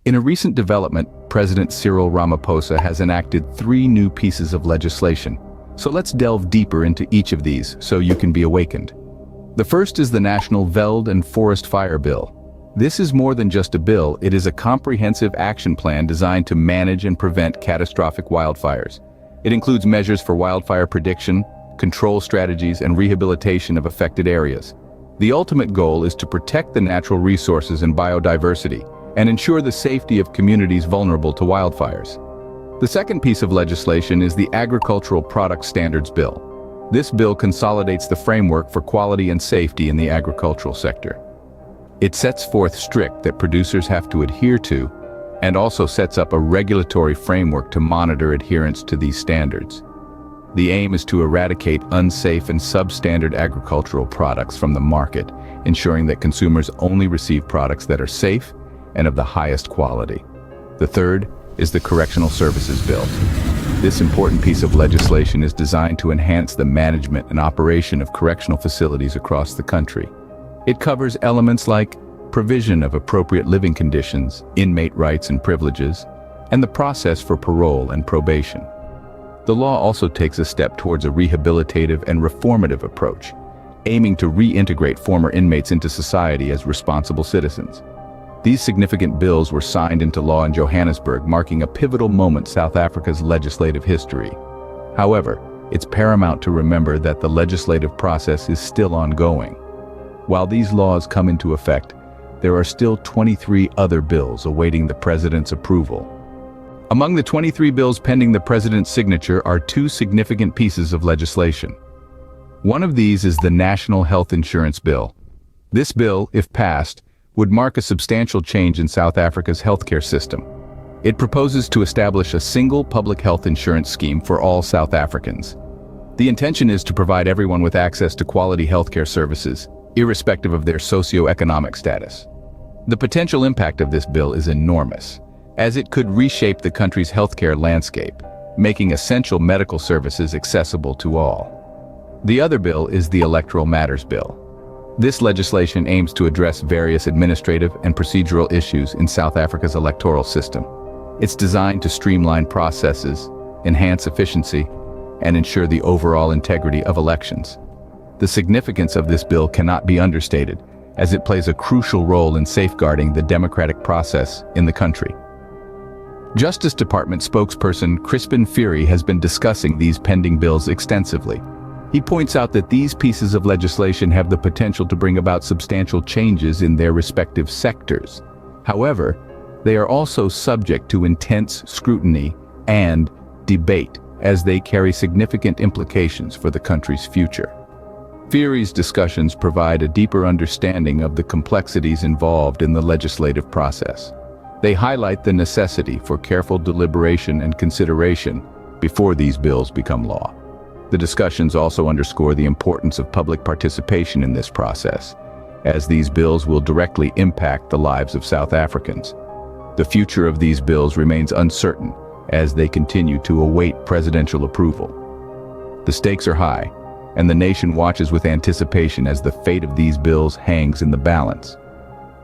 In a recent development, President Cyril Ramaphosa has enacted 3 new pieces of legislation. So let's delve deeper into each of these so you can be awakened. The first is the National Veld and Forest Fire Bill. This is more than just a bill, it is a comprehensive action plan designed to manage and prevent catastrophic wildfires. It includes measures for wildfire prediction, control strategies, and rehabilitation of affected areas. The ultimate goal is to protect the natural resources and biodiversity, and ensure the safety of communities vulnerable to wildfires. The second piece of legislation is the Agricultural Product Standards Bill. This bill consolidates the framework for quality and safety in the agricultural sector. It sets forth strict that producers have to adhere to, and also sets up a regulatory framework to monitor adherence to these standards. The aim is to eradicate unsafe and substandard agricultural products from the market, ensuring that consumers only receive products that are safe and of the highest quality. The third is the Correctional Services Bill. This important piece of legislation is designed to enhance the management and operation of correctional facilities across the country. It covers elements like provision of appropriate living conditions, inmate rights and privileges, and the process for parole and probation. The law also takes a step towards a rehabilitative and reformative approach, aiming to reintegrate former inmates into society as responsible citizens. These significant bills were signed into law in Johannesburg, marking a pivotal moment in South Africa's legislative history. However, it's paramount to remember that the legislative process is still ongoing. While these laws come into effect, there are still 23 other bills awaiting the President's approval. Among the 23 bills pending the President's signature are 2 significant pieces of legislation. One of these is the National Health Insurance Bill. This bill, if passed, would mark a substantial change in South Africa's healthcare system. It proposes to establish a single public health insurance scheme for all South Africans. The intention is to provide everyone with access to quality healthcare services, irrespective of their socio-economic status. The potential impact of this bill is enormous, as it could reshape the country's healthcare landscape, making essential medical services accessible to all. The other bill is the Electoral Matters Bill. This legislation aims to address various administrative and procedural issues in South Africa's electoral system. It's designed to streamline processes, enhance efficiency, and ensure the overall integrity of elections. The significance of this bill cannot be understated, as it plays a crucial role in safeguarding the democratic process in the country. Justice Department spokesperson Crispin Fury has been discussing these pending bills extensively. He points out that these pieces of legislation have the potential to bring about substantial changes in their respective sectors. However, they are also subject to intense scrutiny and debate, as they carry significant implications for the country's future. Fury's discussions provide a deeper understanding of the complexities involved in the legislative process. They highlight the necessity for careful deliberation and consideration before these bills become law. The discussions also underscore the importance of public participation in this process, as these bills will directly impact the lives of South Africans. The future of these bills remains uncertain as they continue to await presidential approval. The stakes are high, and the nation watches with anticipation as the fate of these bills hangs in the balance.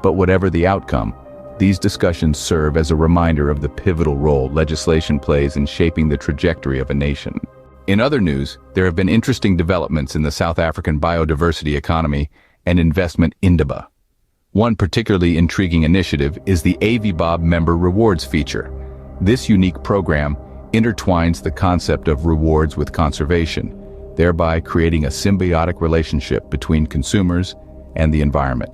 But whatever the outcome, these discussions serve as a reminder of the pivotal role legislation plays in shaping the trajectory of a nation. In other news, there have been interesting developments in the South African biodiversity economy and investment indaba. One particularly intriguing initiative is the AVBOB Member Rewards feature. This unique program intertwines the concept of rewards with conservation, thereby creating a symbiotic relationship between consumers and the environment.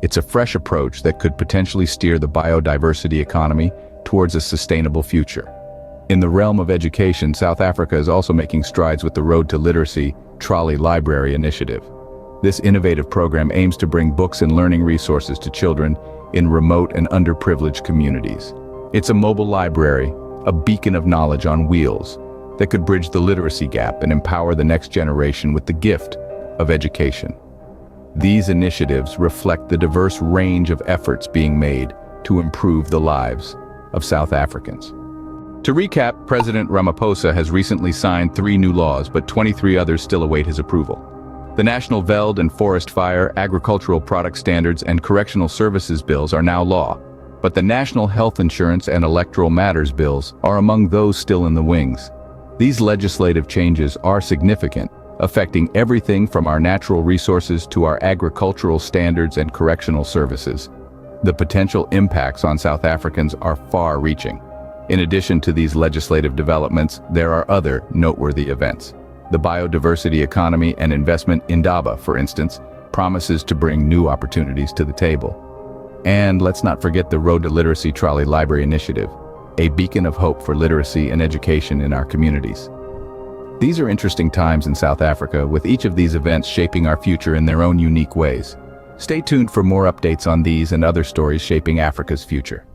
It's a fresh approach that could potentially steer the biodiversity economy towards a sustainable future. In the realm of education, South Africa is also making strides with the Road to Literacy Trolley Library initiative. This innovative program aims to bring books and learning resources to children in remote and underprivileged communities. It's a mobile library, a beacon of knowledge on wheels, that could bridge the literacy gap and empower the next generation with the gift of education. These initiatives reflect the diverse range of efforts being made to improve the lives of South Africans. To recap, President Ramaphosa has recently signed 3 new laws, but 23 others still await his approval. The National Veld and Forest Fire, Agricultural Product Standards, and Correctional Services bills are now law. But the National Health Insurance and Electoral Matters bills are among those still in the wings. These legislative changes are significant, affecting everything from our natural resources to our agricultural standards and correctional services. The potential impacts on South Africans are far-reaching. In addition to these legislative developments, there are other noteworthy events. The biodiversity economy and investment Indaba, for instance, promises to bring new opportunities to the table. And let's not forget the Road to Literacy Trolley Library Initiative, a beacon of hope for literacy and education in our communities. These are interesting times in South Africa, with each of these events shaping our future in their own unique ways. Stay tuned for more updates on these and other stories shaping Africa's future.